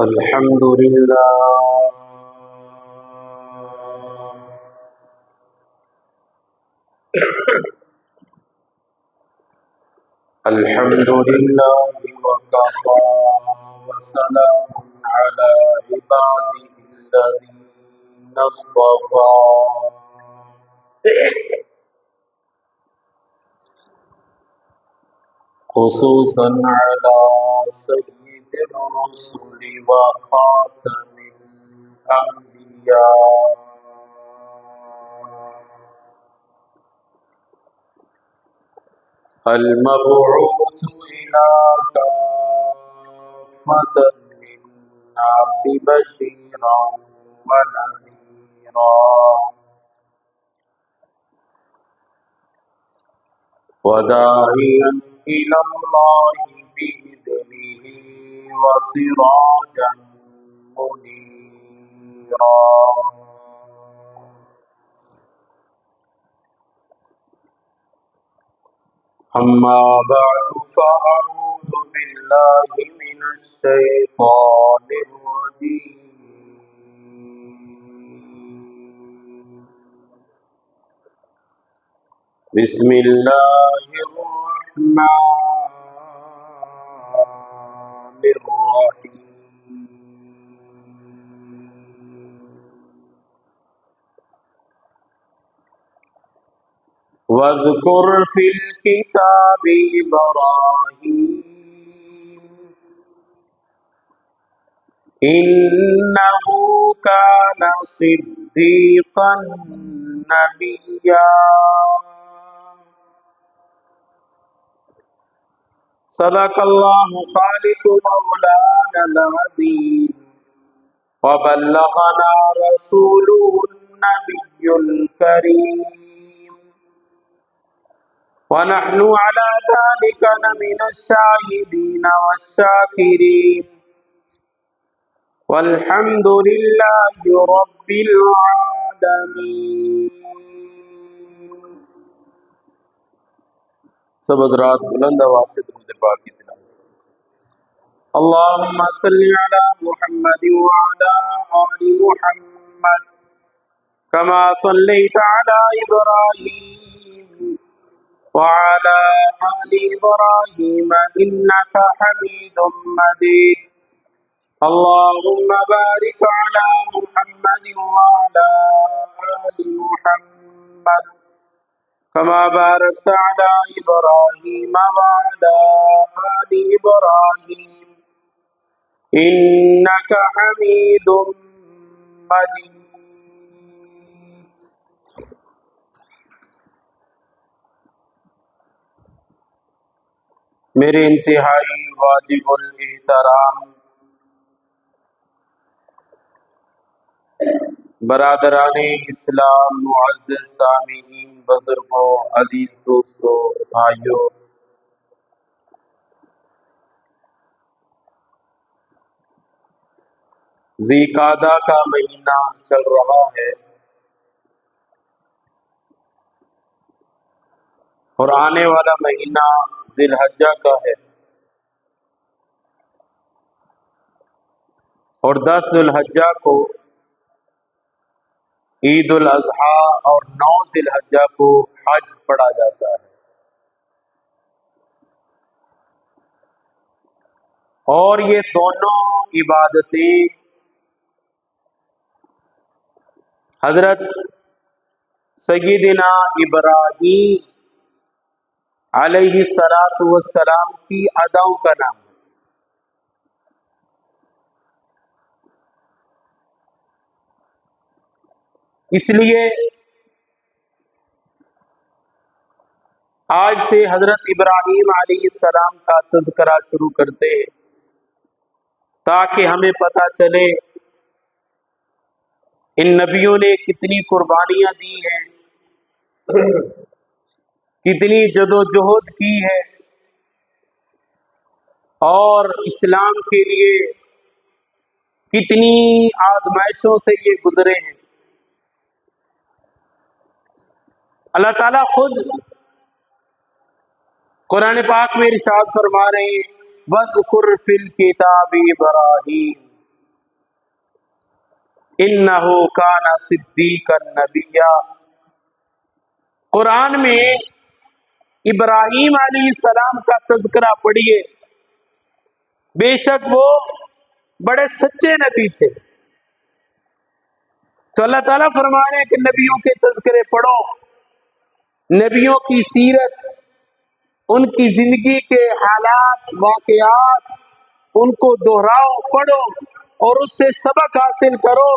الحمد للہ الحمد للہ وکفى وسلام علی عباده الذین اصطفى خصوصا علی سید الرسل وخاتم الانبیاء المبعوث إلى كافة للناس بشيرا ونذيرا وداعيا إلى الله بإذنه وسراجا منيرا أما بعد فأعوذ بالله من الشيطان الرجيم بسم الله الرحمن الرحيم واذكر في الكتاب إبراهيم إنه كان صديقا نبيا صدق الله خالق مولانا العظيم وبلغنا رسوله النبي الكريم ونحن على ذلك لمن الشاهدين والشاكرين والحمد لله رب العالمين. سب حضرات بلند آواز سے درود پاک کی تلاوت. اللهم صل على محمد وعلى آل محمد كما صليت على إبراهيم وعلى آل إبراهيم إنك حميد مجيد. اللهم بارك على محمد وعلى آل محمد كما باركت على إبراهيم وعلى آل إبراهيم إنك حميد مجيد. میرے انتہائی واجب الاحترام برادران اسلام، معزز سامعین، بزرگوں، عزیز دوستوں، بھائیوں، ذی قعدہ کا مہینہ چل رہا ہے اور آنے والا مہینہ ذی الحجہ کا ہے اور 10 ذی الحجہ کو عید الاضحیٰ اور 9 ذی الحجہ کو حج پڑھا جاتا ہے. اور یہ دونوں عبادتیں حضرت سیدنا ابراہیم علیہ السلام کی اداؤں کا نام ہے. اس لیے آج سے حضرت ابراہیم علیہ السلام کا تذکرہ شروع کرتے ہیں تاکہ ہمیں پتہ چلے ان نبیوں نے کتنی قربانیاں دی ہیں، کتنی جدوجہد کی ہے اور اسلام کے لیے کتنی آزمائشوں سے یہ گزرے ہیں. اللہ تعالیٰ خود قرآن پاک میں ارشاد فرما رہے ہیں وَاذْكُرْ فِي الْكِتَابِ إِبْرَاهِيمَ. انہ کان صدیقا نبیا۔ قرآن میں ابراہیم علیہ السلام کا تذکرہ پڑھیے، بے شک وہ بڑے سچے نبی تھے۔ تو اللہ تعالیٰ فرما رہے ہیں کہ نبیوں کے تذکرے پڑھو، نبیوں کی سیرت، ان کی زندگی کے حالات واقعات، ان کو دہراؤ، پڑھو اور اس سے سبق حاصل کرو،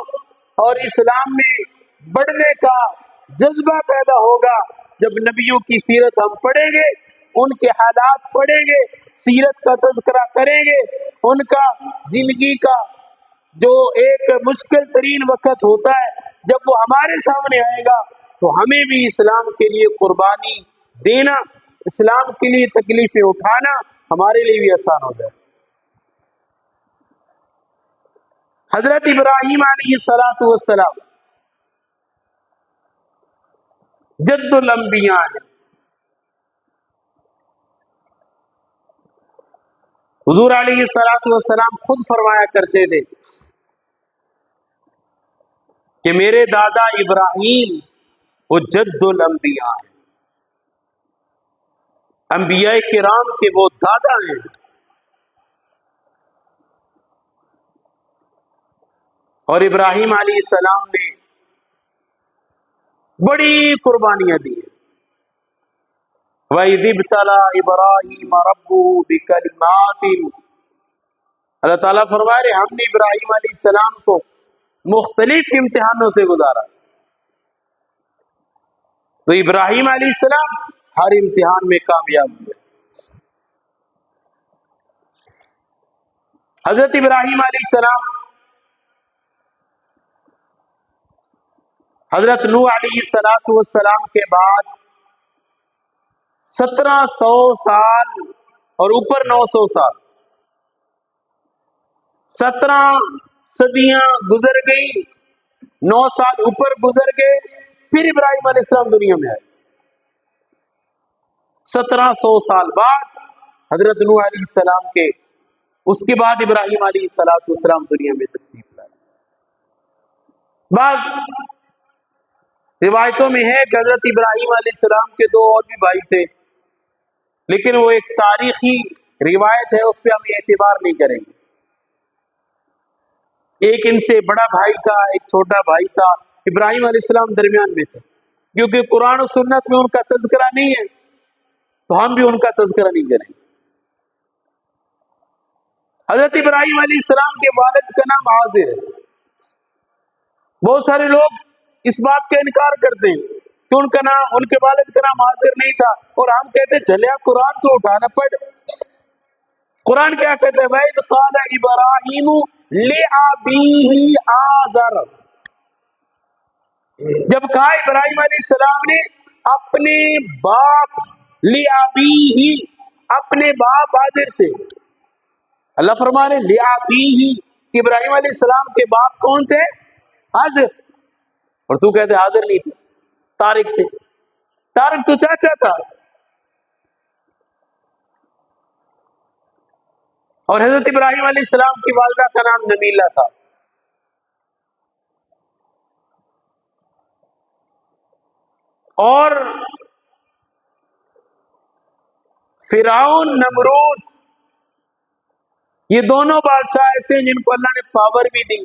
اور اسلام میں بڑھنے کا جذبہ پیدا ہوگا جب نبیوں کی سیرت ہم پڑھیں گے، ان کے حالات پڑھیں گے، سیرت کا تذکرہ کریں گے، ان کا زندگی کا جو ایک مشکل ترین وقت ہوتا ہے جب وہ ہمارے سامنے آئے گا تو ہمیں بھی اسلام کے لیے قربانی دینا، اسلام کے لیے تکلیفیں اٹھانا ہمارے لیے بھی آسان ہو جائے۔ حضرت ابراہیم علیہ السلام جد الانبیاء ہیں۔ حضور علیہ السلام خود فرمایا کرتے تھے کہ میرے دادا ابراہیم وہ جد الانبیاء ہیں، انبیاء کرام کے وہ دادا ہیں۔ اور ابراہیم علیہ السلام نے بڑی قربانیاں دی ہیں۔ وَإِذِ ابْتَلَىٰ إِبْرَاهِيمَ رَبُّهُ بِكَلِمَاتٍ، اللہ تعالیٰ فرما رہے ہم نے ابراہیم علیہ السلام کو مختلف امتحانوں سے گزارا، تو ابراہیم علیہ السلام ہر امتحان میں کامیاب ہوئے۔ حضرت ابراہیم علیہ السلام حضرت نوح علیہ السلام کے بعد 1700 سال اور اوپر 900 سال 17 صدیاں گزر گئی، 9 سال اوپر گزر گئے، پھر ابراہیم علیہ السلام دنیا میں آئے۔ 1700 سال بعد حضرت نوح علیہ السلام کے، اس کے بعد ابراہیم علیہ السلام دنیا میں تشریف لائے۔ بعض روایتوں میں ہے کہ حضرت ابراہیم علیہ السلام کے 2 اور بھی بھائی تھے، لیکن وہ ایک تاریخی روایت ہے، اس پہ ہم اعتبار نہیں کریں گے۔ ایک ان سے بڑا بھائی تھا، ایک چھوٹا بھائی تھا، ابراہیم علیہ السلام درمیان میں تھے، کیونکہ قرآن و سنت میں ان کا تذکرہ نہیں ہے تو ہم بھی ان کا تذکرہ نہیں کریں گے۔ حضرت ابراہیم علیہ السلام کے والد کا نام آزر ہے۔ بہت سارے لوگ اس بات کا انکار کرتے ہیں کہ ان کے والد کا نام آزر نہیں تھا، اور ہم کہتے ہیں چلے قرآن تو اٹھانا پڑ۔ قرآن کیا کہتے ہیں؟ وَإِذْ قَالَ إِبْرَاهِيمُ لِأَبِيهِ آزَرَ، جب کہا ابراہیم علیہ السلام نے اپنے باپ لِأَبِيهِ، اپنے باپ آزر سے، اللہ فرما رہے لِأَبِيهِ کہ ابراہیم علیہ السلام کے باپ کون تھے؟ آزر، اور تو کہتے آزر نہیں تھے، طارق تھے۔ طارق تو چاچا تھا۔ اور حضرت ابراہیم علیہ السلام کی والدہ کا نام نمیلہ تھا۔ اور فرعون، نمرود، یہ دونوں بادشاہ ایسے ہیں جن کو اللہ نے پاور بھی دی،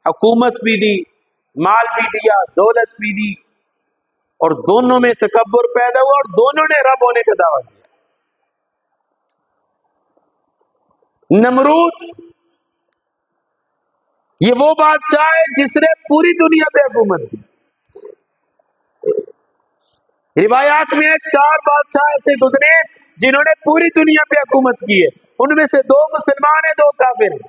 حکومت بھی دی، مال بھی دیا، دولت بھی دی، اور دونوں میں تکبر پیدا ہوا اور دونوں نے رب ہونے کا دعویٰ کیا۔ نمرود یہ وہ بادشاہ ہے جس نے پوری دنیا پہ حکومت کی۔ روایات میں 4 بادشاہ ایسے گزرے جنہوں نے پوری دنیا پہ حکومت کی ہے، ان میں سے 2 مسلمان ہیں، 2 کافر ہیں۔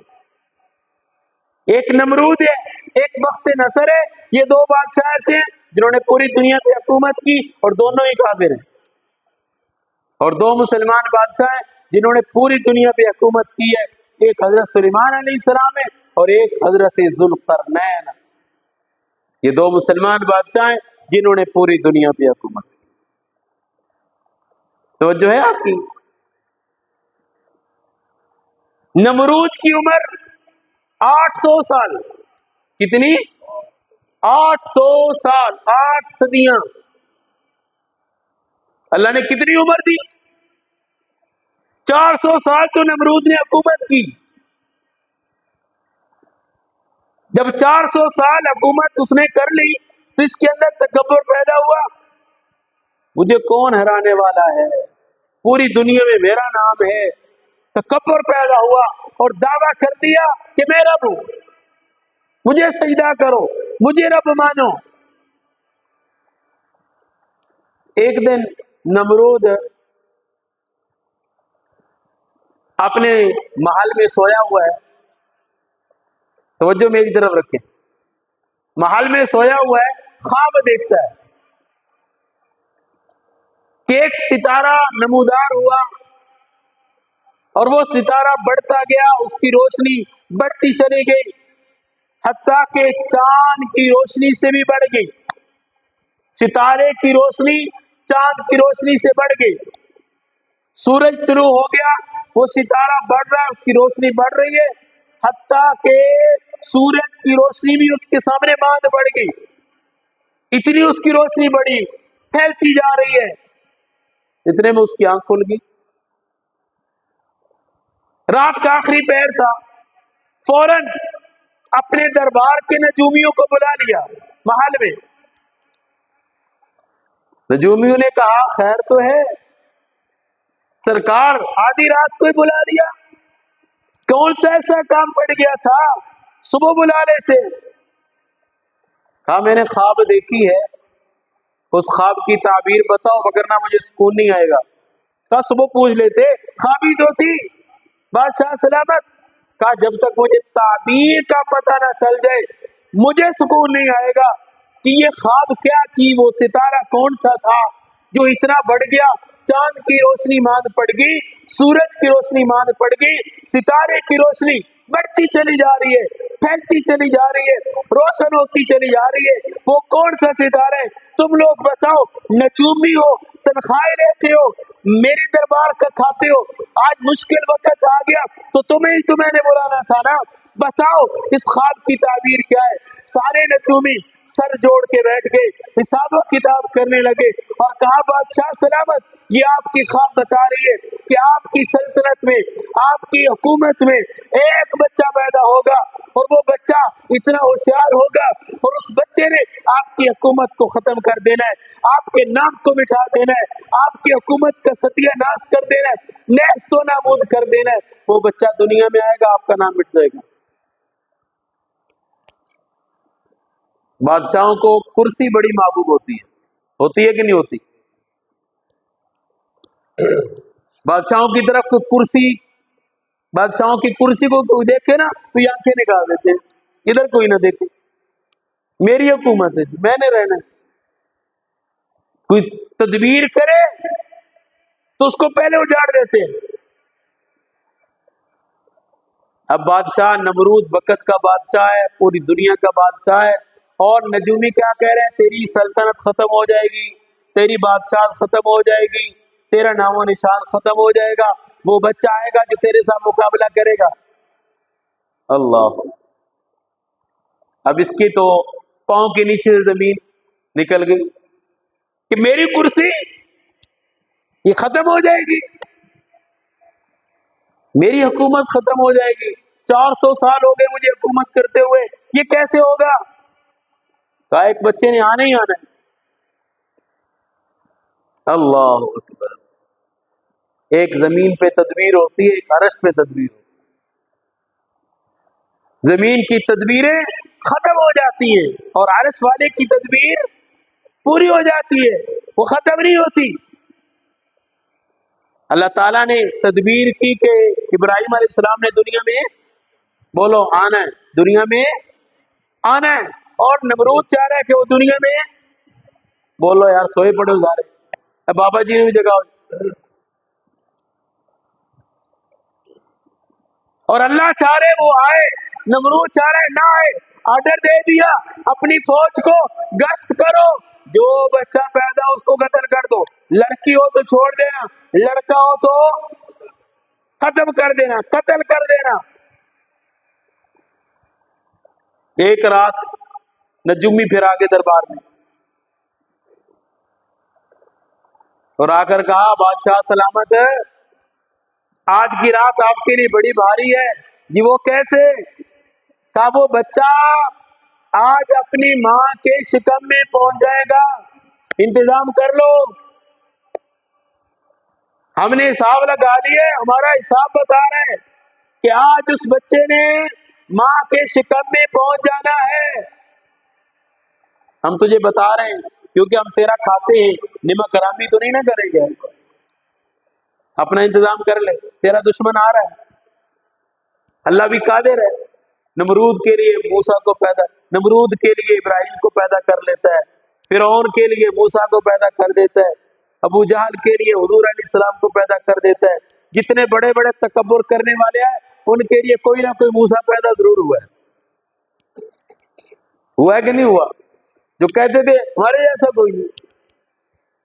ایک نمرود ہے، ایک بخت نصر ہے، یہ 2 بادشاہ ایسے ہیں جنہوں نے پوری دنیا پہ حکومت کی اور دونوں ہی کافر ہیں۔ اور 2 مسلمان بادشاہ ہیں جنہوں نے پوری دنیا پہ حکومت کی ہے، ایک حضرت سلیمان علیہ السلام ہے اور ایک حضرت ذوالقرنین۔ یہ 2 مسلمان بادشاہ ہیں جنہوں نے پوری دنیا پہ حکومت کی۔ توجہ ہے آپ کی؟ نمرود کی عمر 800 سال، کتنی؟ 800 سال، 8 صدیاں. اللہ نے کتنی عمر دی؟ 400 سال تو نمرود نے حکومت کی. جب 400 سال حکومت اس نے کر لی تو اس کے اندر تکبر پیدا ہوا. مجھے کون ہرانے والا ہے، پوری دنیا میں میرا نام ہے. تکبر پیدا ہوا اور دعویٰ کر دیا کہ میں رب ہوں، مجھے سجدہ کرو، مجھے رب مانو. ایک دن نمرود اپنے محل میں سویا ہوا ہے. توجہ میری طرف رکھیں. محل میں سویا ہوا ہے، خواب دیکھتا ہے کہ ایک ستارہ نمودار ہوا اور وہ ستارہ بڑھتا گیا، اس کی روشنی بڑھتی چلی گئی حتیٰ کہ چاند کی روشنی سے بھی بڑھ گئی. ستارے کی روشنی چاند کی روشنی سے بڑھ گئی. سورج طلوع ہو گیا، وہ ستارہ بڑھ رہا ہے، اس کی روشنی بڑھ رہی ہے حتیٰ کہ سورج کی روشنی بھی اس کے سامنے باندھ بڑھ گئی. اتنی اس کی روشنی بڑھی، پھیلتی جا رہی ہے. اتنے میں اس کی آنکھ کھل گئی. رات کا آخری پہر تھا. فوراً اپنے دربار کے نجومیوں کو بلا لیا محل میں. نجومیوں نے کہا خیر تو ہے، سرکار آدھی رات کو ہی بلا لیا، کون سا ایسا کام پڑ گیا تھا، صبح بلا لیتے. کہا میں نے خواب دیکھی ہے، اس خواب کی تعبیر بتاؤ وگرنہ مجھے سکون نہیں آئے گا. کہا صبح پوچھ لیتے، خوابی تو تھی بادشاہ سلامت. کہا جب تک مجھے تعبیر کا پتہ نہ چل جائے مجھے سکون نہیں آئے گا کہ یہ خواب کیا تھی، وہ ستارہ کون سا تھا جو اتنا بڑھ گیا. چاند کی روشنی ماند پڑ گئی، سورج کی روشنی ماند پڑ گئی، ستارے کی روشنی بڑھتی چلی جا رہی ہے، پھیلتی چلی جا رہی ہے، روشن ہوتی چلی جا رہی ہے. وہ کون سا ستارہ ہے تم لوگ بتاؤ. نجومی ہو، تنخواہیں لیتے ہو، میرے دربار کا کھاتے ہو، آج مشکل وقت آ گیا تو تمہیں نے بلانا تھا نا. بتاؤ اس خواب کی تعبیر کیا ہے. سارے نجومی سر جوڑ کے بیٹھ گئے، حساب و کتاب کرنے لگے اور کہا بادشاہ سلامت یہ آپ کی خواب بتا رہی ہے کہ آپ کی سلطنت میں، آپ کی حکومت میں ایک بچہ پیدا ہوگا اور وہ بچہ اتنا ہوشیار ہوگا اور اس بچے نے آپ کی حکومت کو ختم کر دینا ہے، آپ کے نام کو مٹا دینا ہے، آپ کی حکومت کا ستیہ ناش کر دینا ہے، نیست و نابود کر دینا ہے. وہ بچہ دنیا میں آئے گا، آپ کا نام مٹ جائے گا. بادشاہوں کو کرسی بڑی محبوب ہوتی ہے کہ نہیں ہوتی؟ بادشاہوں کی طرف کوئی کرسی، بادشاہوں کی کرسی کو کوئی دیکھے نا تو یہ آنکھیں نکال دیتے ہیں، ادھر کوئی نہ دیکھے، میری حکومت ہے جی، میں نے رہنا ہے. کوئی تدبیر کرے تو اس کو پہلے اجاڑ دیتے ہیں. اب بادشاہ نمرود وقت کا بادشاہ ہے، پوری دنیا کا بادشاہ ہے، اور نجومی کیا کہہ رہے ہیں، تیری سلطنت ختم ہو جائے گی، تیری بادشاہت ختم ہو جائے گی، تیرا نام و نشان ختم ہو جائے گا، وہ بچہ آئے گا جو تیرے ساتھ مقابلہ کرے گا. اللہ. اب اس کی تو پاؤں کے نیچے سے زمین نکل گئی کہ میری کرسی یہ ختم ہو جائے گی، میری حکومت ختم ہو جائے گی. 400 سال ہو گئے مجھے حکومت کرتے ہوئے، یہ کیسے ہوگا؟ کہا ایک بچے نے آنا ہی آنا ہے. اللہ اکبر. ایک زمین پہ تدبیر ہوتی ہے، ایک عرش پہ تدبیر ہوتی ہے. زمین کی تدبیریں ختم ہو جاتی ہیں اور عرش والے کی تدبیر پوری ہو جاتی ہے، وہ ختم نہیں ہوتی. اللہ تعالیٰ نے تدبیر کی کہ ابراہیم علیہ السلام نے دنیا میں بولو آنا ہے، دنیا میں آنا ہے، اور نمرود چاہ رہا ہے کہ وہ دنیا میں بولو یار سوئے پڑے سارے، بابا جی نے بھی جگہ. اور اللہ چاہ رہے وہ آئے، نمرود چاہ رہے نہ آئے. آرڈر دے دیا اپنی فوج کو گشت کرو، جو بچہ پیدا اس کو قتل کر دو، لڑکی ہو تو چھوڑ دینا، لڑکا ہو تو ختم کر دینا، قتل کر دینا. ایک رات نجومی پھر آگے دربار میں، اور آ کر کہا بادشاہ سلامت ہے، آج کی رات آپ کے لیے بڑی بھاری ہے۔ جی وہ کیسے؟ کہا وہ بچہ آج اپنی ماں کے شکم میں پہنچ جائے گا، انتظام کر لو۔ ہم نے حساب لگا لیے، ہمارا حساب بتا رہا ہے کہ آج اس بچے نے ماں کے شکم میں پہنچ جانا ہے۔ ہم تجھے بتا رہے ہیں کیونکہ ہم تیرا کھاتے ہیں، نمک حرامی تو نہیں نہ کریں گے، اپنا انتظام کر لے، تیرا دشمن آ رہا ہے۔ اللہ بھی قادر ہے، نمرود کے لیے موسیٰ کو پیدا، نمرود کے لیے ابراہیم کو پیدا کر لیتا ہے، فرعون کے لیے موسیٰ کو پیدا کر دیتا ہے، ابو جہل کے لیے حضور علیہ السلام کو پیدا کر دیتا ہے۔ جتنے بڑے بڑے تکبر کرنے والے ہیں ان کے لیے کوئی نہ کوئی موسیٰ پیدا ضرور ہوا ہے، ہوا ہے کہ نہیں ہوا؟ جو کہتے تھے ہمارے جیسا کوئی نہیں،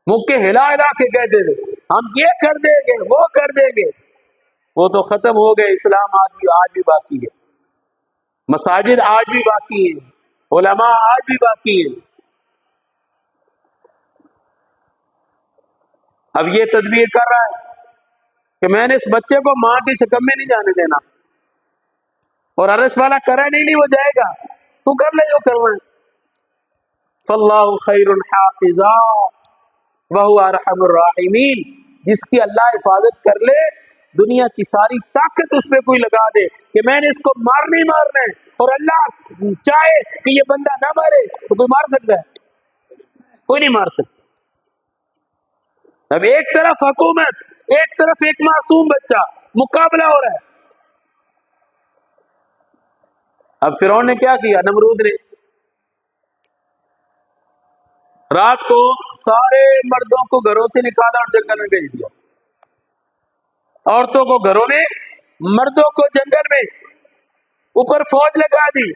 منہ کے ہلا ہلا کے کہتے تھے ہم یہ کر دیں گے وہ کر دیں گے، وہ تو ختم ہو گئے۔ اسلام آج بھی باقی ہے، مساجد آج بھی باقی ہیں، علماء آج بھی باقی ہیں۔ اب یہ تدبیر کر رہا ہے کہ میں نے اس بچے کو ماں کی شکم میں نہیں جانے دینا، اور عرش والا کرا نہیں وہ جائے گا، تو کر لے جو کرنا ہے۔ فاللہ خیر حافظا وہو ارحم الراحمین، جس کی اللہ حفاظت کر لے، دنیا کی ساری طاقت اس پہ کوئی لگا دے کہ میں نے اس کو مارنا ہی مارنا ہے، اور اللہ چاہے کہ یہ بندہ نہ مارے تو کوئی مار سکتا ہے؟ کوئی نہیں مار سکتا۔ اب ایک طرف حکومت، ایک طرف ایک معصوم بچہ، مقابلہ ہو رہا ہے۔ اب فرعون نے کیا کیا؟ نمرود نے رات کو سارے مردوں کو گھروں سے نکالا اور جنگل میں بھیج دیا، عورتوں کو گھروں میں، مردوں کو جنگل میں، اوپر فوج لگا دی۔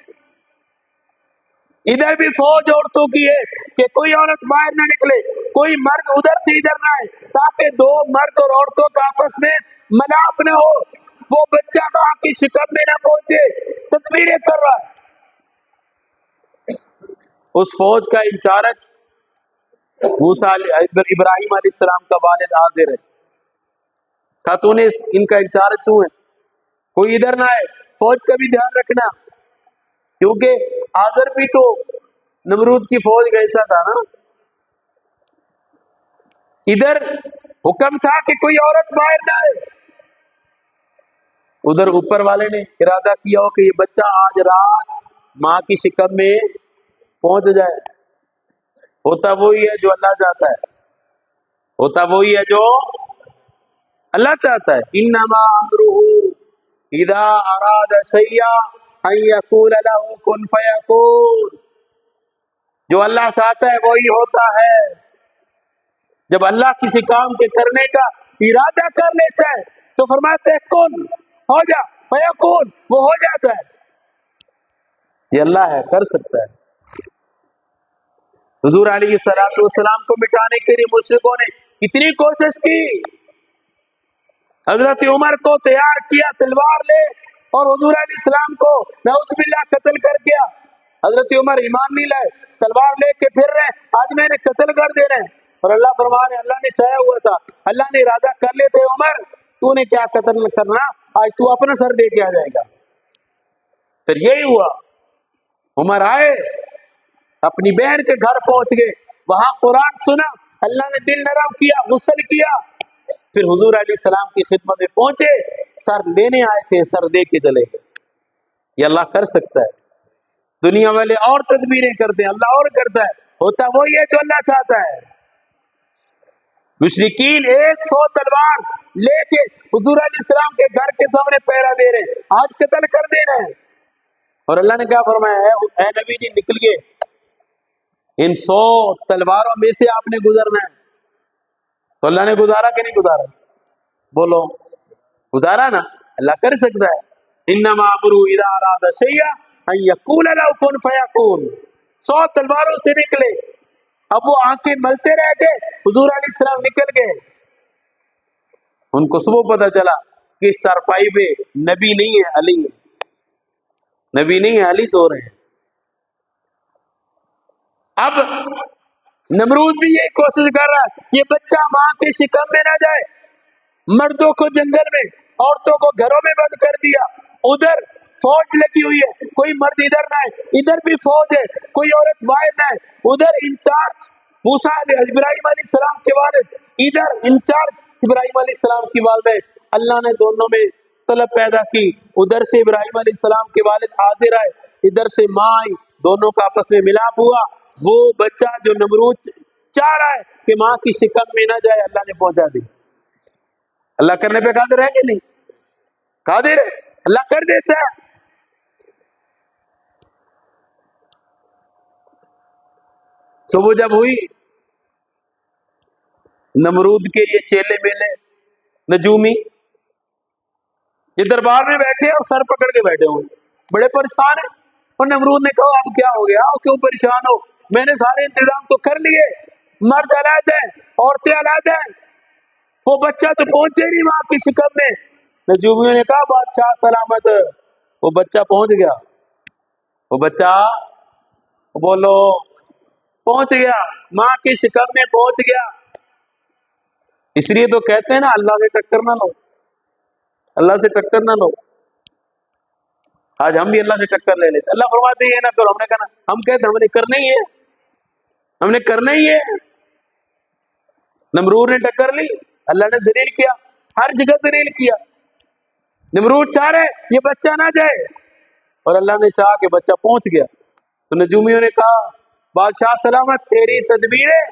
ادھر بھی فوج عورتوں کی ہے کہ کوئی عورت باہر نہ نکلے، کوئی مرد ادھر سے ادھر نہ آئے، تاکہ دو مرد اور عورتوں کا آپس میں ملاپ نہ ہو، وہ بچہ ماں کی شکم میں نہ پہنچے۔ تدبیریں کر رہا ہے۔ اس فوج کا انچارج ابراہیم علیہ السلام کا والد حاضر ہے، کہا تو نے ان کا انچارج تو ہے، کوئی ادھر نہ آئے، فوج کا بھی دھیان رکھنا، کیونکہ آزر بھی تو نمرود کی فوج کا حصہ تھا نا۔ ادھر حکم تھا کہ کوئی عورت باہر نہ آئے، ادھر اوپر والے نے ارادہ کیا ہو کہ یہ بچہ آج رات ماں کی شکم میں پہنچ جائے۔ ہوتا وہی ہے جو اللہ چاہتا ہے، ہوتا وہی ہے جو اللہ چاہتا ہے۔ انما امرہ اذا اراد شیئا ان یقول له کن فیکون، جو اللہ چاہتا ہے وہی ہوتا ہے۔ جب اللہ کسی کام کے کرنے کا ارادہ کر لیتا ہے تو فرماتے ہیں کن، ہو جا، فیکون، وہ ہو جاتا ہے۔ یہ اللہ ہے، کر سکتا ہے۔ حضور علیہ السلام کو مٹانے کے لیے مشرکوں نے کتنی کوشش کی، حضرت عمر کو تیار کیا تلوار لے، اور حضور علیہ السلام کو نعوذ باللہ قتل کر دیا۔ حضرت عمر ایمان نہیں لائے، تلوار لے کے پھر رہے، آج میں نے قتل کر دینا ہے، اور اللہ فرمانے اللہ نے چاہا ہوا تھا، اللہ نے ارادہ کر لیتے عمر تو نے کیا قتل کرنا، آج تو اپنا سر دے کے آ جائے گا۔ پھر یہی ہوا، عمر آئے، اپنی بہن کے گھر پہنچ گئے، وہاں قرآن سنا، اللہ نے دل نرم کیا، غسل کیا، پھر حضور علیہ السلام کی خدمت میں پہنچے، سر لینے آئے تھے، سر دے کے چلے گئے۔ یہ اللہ کر سکتا ہے۔ دنیا والے اور تدبیریں کرتے ہیں، اللہ اور کرتا ہے، ہوتا وہی ہے جو اللہ چاہتا ہے۔ مشرکین 100 تلوار لے کے حضور علیہ السلام کے گھر کے سامنے پہرا دے رہے، آج قتل کر دینا ہے، اور اللہ نے کیا فرمایا، اے نبی جی نکلیے، ان 100 تلواروں میں سے آپ نے گزرنا ہے۔ تو اللہ نے گزارا کہ نہیں گزارا؟ بولو، گزارا نا؟ اللہ کر سکتا ہے۔ انما امرہ اذا اراد شیئا ان یقول له کن فیکون۔ 100 تلواروں سے نکلے، اب وہ آنکھیں ملتے رہ گئے، حضور علیہ السلام نکل گئے، ان کو صبح پتہ چلا کہ اس چارپائی پہ نبی نہیں ہے، علی ہے، نبی نہیں ہے، علی سو رہے ہیں۔ اب نمرود بھی یہی کوشش کر رہا ہے یہ بچہ ماں کے شکم میں نہ جائے، مردوں کو جنگل میں، عورتوں کو گھروں میں بند کر دیا، ادھر فوج لگی ہوئی ہے، کوئی مرد ادھر نہ ہے، ادھر بھی فوج ہے، کوئی عورت باہر نہ ہے، ادھر انچارج موسیٰ ابراہیم علیہ السلام کے والد، ادھر انچارج ابراہیم علیہ السلام کی والدہ۔ اللہ نے دونوں میں طلب پیدا کی، ادھر سے ابراہیم علیہ السلام کے والد حاضر آئے، ادھر سے ماں آئی، دونوں کا آپس میں ملاپ ہوا، وہ بچہ جو نمرود چاہ رہا ہے کہ ماں کی شکم میں نہ جائے، اللہ نے پہنچا دیا۔ اللہ کرنے پہ قادر ہے کہ نہیں؟ قادر ہے، اللہ کر دیتا ہے۔ صبح جب ہوئی، نمرود کے یہ چیلے میلے نجومی یہ دربار میں بیٹھے اور سر پکڑ کے بیٹھے ہوئے، بڑے پریشان ہیں۔ اور نمرود نے کہا اب کیا ہو گیا، کیوں پریشان ہو، میں نے سارے انتظام تو کر لیے، مرد علیحدہ ہیں، عورتیں علیحدہ ہیں، وہ بچہ تو پہنچے نہیں ماں کی شکم میں۔ نجومیوں نے کہا بادشاہ سلامت، وہ بچہ پہنچ گیا، وہ بچہ بولو پہنچ گیا، ماں کی شکم میں پہنچ گیا۔ اس لیے تو کہتے ہیں نا اللہ سے ٹکر نہ لو، اللہ سے ٹکر نہ لو۔ آج ہم بھی اللہ سے ٹکر لے لیتے، اللہ فرماتے ہیں نہ کرو، ہم نے کہا ہم کہتے ہم نے کرنا ہی ہے، ہم نے کرنا ہی ہے۔ نمرود نے ٹکر لی، اللہ نے ذلیل کیا، ہر جگہ ذلیل کیا۔ نمرود چاہ رہے یہ بچہ نہ جائے، اور اللہ نے چاہا کہ بچہ پہنچ گیا۔ تو نجومیوں نے کہا بادشاہ سلامت، تیری تدبیریں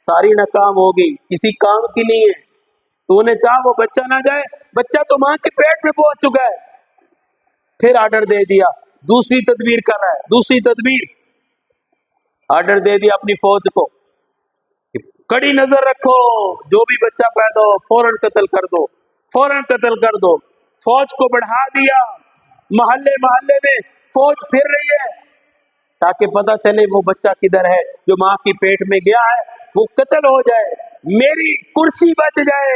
ساری ناکام ہوگی، کسی کام کی نہیں ہے، تو نے چاہا وہ بچہ نہ جائے، بچہ تو ماں کے پیٹ میں پہنچ چکا ہے۔ پھر آرڈر دے دیا، دوسری تدبیر کر رہا ہے، دوسری تدبیر آرڈر دے دیا اپنی فوج کو، کڑی نظر رکھو، جو بھی بچہ پیدا ہو فوراً قتل کر دو، فوراً قتل کر دو۔ فوج کو بڑھا دیا، محلے محلے میں فوج پھر رہی ہے تاکہ پتہ چلے وہ بچہ کدھر ہے، جو ماں کی پیٹ میں گیا ہے وہ قتل ہو جائے، میری کرسی بچ جائے،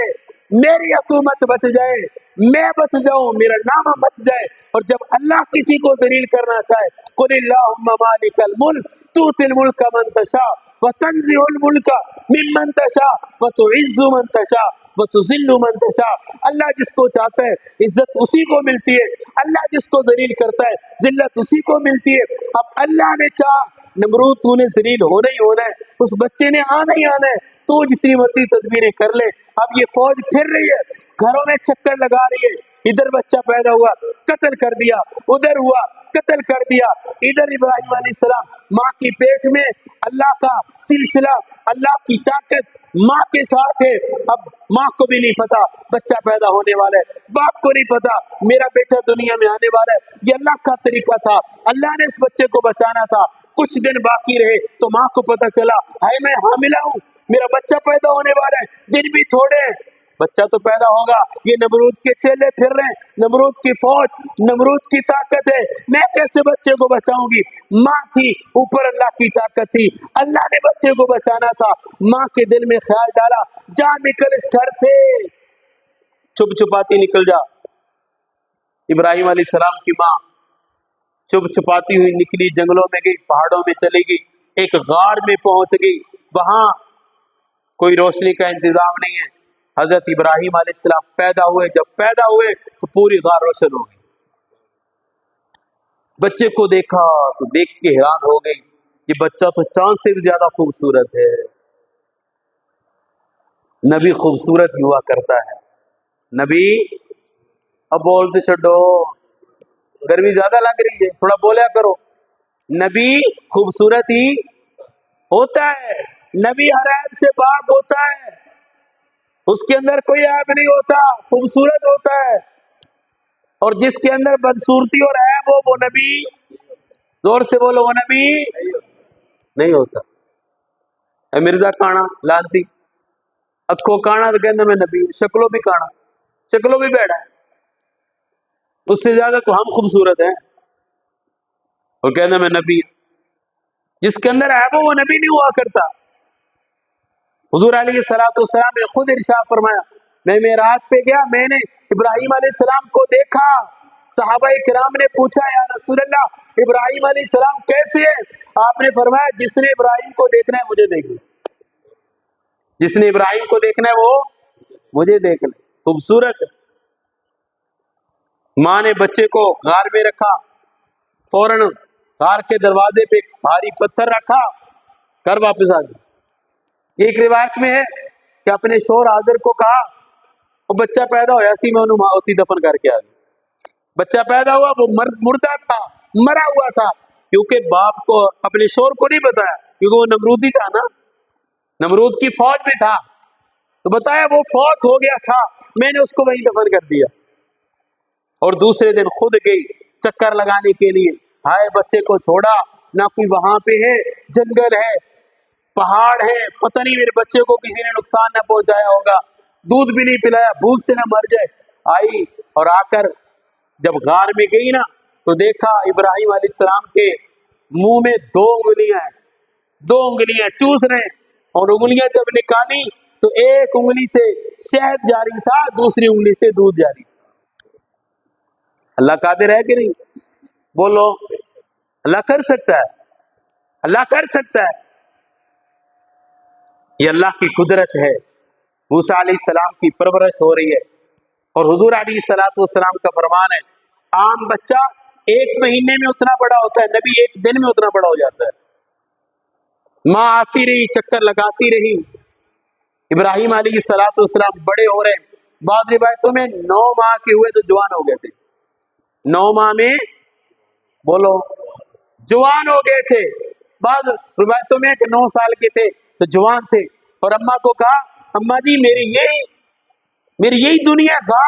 میری حکومت بچ جائے، میں بچ جاؤں، میرا نام بچ جائے۔ اور جب اللہ کسی کو ذلیل کرنا چاہے، قل اللہم مالک الملک تؤتی الملک من تشاء وتنزع الملک ممن تشاء وتعز من تشاء وتذل من تشاء۔ اللہ جس کو چاہتا ہے عزت اسی کو ملتی ہے، اللہ جس کو ذلیل کرتا ہے ذلت اسی کو ملتی ہے۔ اب اللہ نے چاہا نمرود تو نے ذلیل ہونا ہی ہونا ہے، اس بچے نے آنا ہی آنا ہے، تو جتنی مرضی تدبیریں کر لے۔ اب یہ فوج پھر رہی ہے، گھروں میں چکر لگا رہی ہے، ادھر بچہ پیدا ہوا قتل کر دیا، ادھر ہوا قتل کر دیا، ادھر ابراہیم علیہ السلام ماں کی پیٹ میں، اللہ کا سلسلہ، اللہ کی طاقت ماں کے ساتھ ہے۔ اب ماں کو بھی نہیں پتا بچہ پیدا ہونے والا ہے، باپ کو نہیں پتا میرا بیٹا دنیا میں آنے والا ہے، یہ اللہ کا طریقہ تھا، اللہ نے اس بچے کو بچانا تھا۔ کچھ دن باقی رہے تو ماں کو پتا چلا ہائے میں حاملہ ہوں، میرا بچہ پیدا ہونے والا ہے، دن بھی تھوڑے ہیں، بچہ تو پیدا ہوگا۔ یہ نمرود کے چیلے پھر رہے ہیں، نمرود کی فوج، نمرود کی طاقت ہے، میں کیسے بچے کو بچاؤں گی؟ ماں تھی، اوپر اللہ کی طاقت تھی، اللہ نے بچے کو بچانا تھا۔ ماں کے دل میں خیال ڈالا جا نکل اس گھر سے، چھپ چھپاتی نکل جا۔ ابراہیم علیہ السلام کی ماں چھپ چھپاتی ہوئی نکلی، جنگلوں میں گئی، پہاڑوں میں چلی گئی، ایک غار میں پہنچ گئی، وہاں کوئی روشنی کا انتظام نہیں ہے۔ حضرت ابراہیم علیہ السلام پیدا ہوئے، جب پیدا ہوئے تو پوری غار روشن ہو گئی۔ بچے کو دیکھا تو دیکھ کے حیران ہو گئی، یہ بچہ تو چاند سے بھی زیادہ خوبصورت ہے۔ نبی خوبصورت ہی ہوا کرتا ہے، نبی اب بولتے چھڈو، گرمی زیادہ لگ رہی ہے تھوڑا بولیا کرو، نبی خوبصورت ہی ہوتا ہے، نبی ہر عیب سے پاک ہوتا ہے، اس کے اندر کوئی عیب نہیں ہوتا، خوبصورت ہوتا ہے۔ اور جس کے اندر بدصورتی اور عیب ہو وہ نبی، زور سے بولو، وہ نبی نہیں ہوتا۔ اے مرزا کانا لانتی، اکھو کانا تو کہندے میں نبی، شکلوں بھی کانا، شکلوں بھی بیڑا ہے، اس سے زیادہ تو ہم خوبصورت ہیں، اور کہندے میں نبی۔ جس کے اندر عیب ہو وہ نبی نہیں ہوا کرتا۔ حضور علیہ السلام نے خود ارشاد فرمایا، میں معراج پہ گیا، میں نے ابراہیم علیہ السلام کو دیکھا، صحابہ کرام نے پوچھا یا رسول اللہ ابراہیم علیہ السلام کیسے ہیں؟ آپ نے فرمایا جس نے ابراہیم کو دیکھنا ہے مجھے دیکھ لے، جس نے ابراہیم کو دیکھنا ہے وہ مجھے دیکھ لے۔ خوبصورت ہے۔ ماں نے بچے کو غار میں رکھا، فوراً غار کے دروازے پہ بھاری پتھر رکھا، کر واپس آ گئی۔ ایک روایت میں ہے کہ اپنے شوہر حاضر کو کہا، وہ بچہ پیدا ہوا سی میں انہوں اسی دفن کر کے آ گئی۔ بچہ پیدا ہوا وہ مردہ تھا، مرا ہوا تھا، کیونکہ باپ کو اپنے شوہر کو نہیں بتایا، کیونکہ وہ نمرودی تھا نا، نمرود کی فوج میں تھا، تو بتایا وہ فوت ہو گیا تھا، میں نے اس کو وہیں دفن کر دیا۔ اور دوسرے دن خود گئی چکر لگانے کے لیے، ہائے بچے کو چھوڑا، نہ کوئی وہاں پہ ہے، جنگل ہے، پہاڑ ہے، پتہ نہیں میرے بچے کو کسی نے نقصان نہ پہنچایا ہوگا، دودھ بھی نہیں پلایا، بھوک سے نہ مر جائے۔ آئی اور آ کر جب غار میں گئی نا تو دیکھا ابراہیم علیہ السلام کے منہ میں 2 انگلیاں ہیں، 2 انگلیاں چوس رہے ہیں، اور انگلیاں جب نکالی تو ایک انگلی سے شہد جاری تھا، دوسری انگلی سے دودھ جاری تھا۔ اللہ قادر ہے کہ نہیں؟ بولو، اللہ کر سکتا ہے، اللہ کر سکتا ہے۔ یہ اللہ کی قدرت ہے۔ موسیٰ علیہ السلام کی پرورش ہو رہی ہے، اور حضور علیہ السلام کا فرمان ہے عام بچہ 1 مہینے میں اتنا بڑا ہوتا ہے، نبی 1 دن میں اتنا بڑا ہو جاتا ہے۔ ماں آتی رہی، چکر لگاتی رہی، ابراہیم علیہ السلام بڑے ہو رہے ہیں، بعض روایتوں میں 9 ماہ کے ہوئے تو جوان ہو گئے تھے، 9 ماہ میں بولو جوان ہو گئے تھے، بعض روایتوں میں کہ 9 سال کے تھے تو جوان تھے، اور اماں کو کہا اماں جی میری یہی دنیا تھا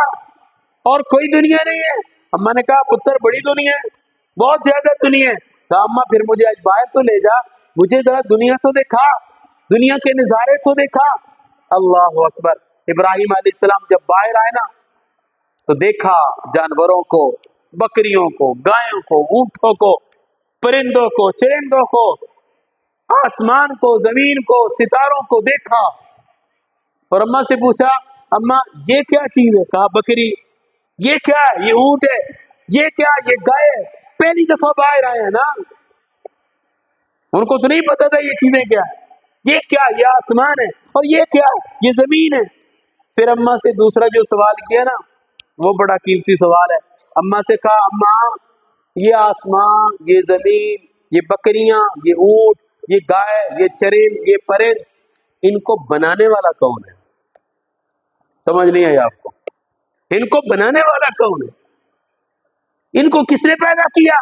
اور کوئی دنیا نہیں ہے۔ اماں نے کہا پتر بڑی دنیا ہے، بہت زیادہ دنیا ہے۔ کہا اماں پھر مجھے آج باہر تو لے جا، مجھے ذرا دنیا تو دکھا، دنیا کے نظارے تو دیکھا۔ اللہ اکبر۔ ابراہیم علیہ السلام جب باہر آئے نا تو دیکھا جانوروں کو، بکریوں کو، گایوں کو، اونٹوں کو، پرندوں کو، چرندوں کو، آسمان کو، زمین کو، ستاروں کو دیکھا، اور اماں سے پوچھا اماں یہ کیا چیز ہے؟ کہا بکری۔ یہ کیا ہے؟ یہ اونٹ ہے۔ یہ کیا؟ یہ گائے ہے۔ پہلی دفعہ باہر آئے ہیں نا، ان کو تو نہیں پتا تھا یہ چیزیں کیا ہے، یہ کیا، یہ آسمان ہے، اور یہ کیا، یہ زمین ہے۔ پھر اماں سے دوسرا جو سوال کیا نا وہ بڑا قیمتی سوال ہے۔ اماں سے کہا اماں یہ آسمان، یہ زمین، یہ بکریاں، یہ اونٹ، یہ گائے، یہ چرند، یہ پرند، ان کو بنانے والا کون ہے؟ سمجھ نہیں آئی آپ کو؟ ان کو بنانے والا کون ہے؟ ان کو کس نے پیدا کیا؟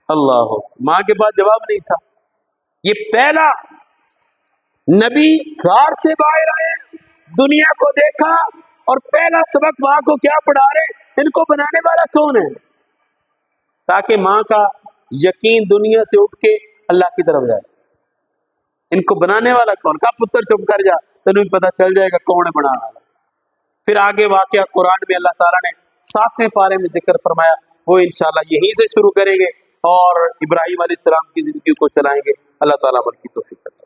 اللہ ہو۔ ماں کے پاس جواب نہیں تھا۔ یہ پہلا نبی غار سے باہر آئے، دنیا کو دیکھا، اور پہلا سبق ماں کو کیا پڑھا رہے؟ ان کو بنانے والا کون ہے، تاکہ ماں کا یقین دنیا سے اٹھ کے اللہ کی طرف جائے۔ ان کو بنانے والا کون؟ کہا پتر چپ کر جا، تمہیں پتہ چل جائے گا کون ہے بنانے والا۔ پھر آگے واقعہ قرآن میں اللہ تعالیٰ نے 7ویں پارے میں ذکر فرمایا، وہ انشاءاللہ یہیں سے شروع کریں گے اور ابراہیم علیہ السلام کی زندگی کو چلائیں گے۔ اللہ تعالیٰ عمل کی توفیق عطا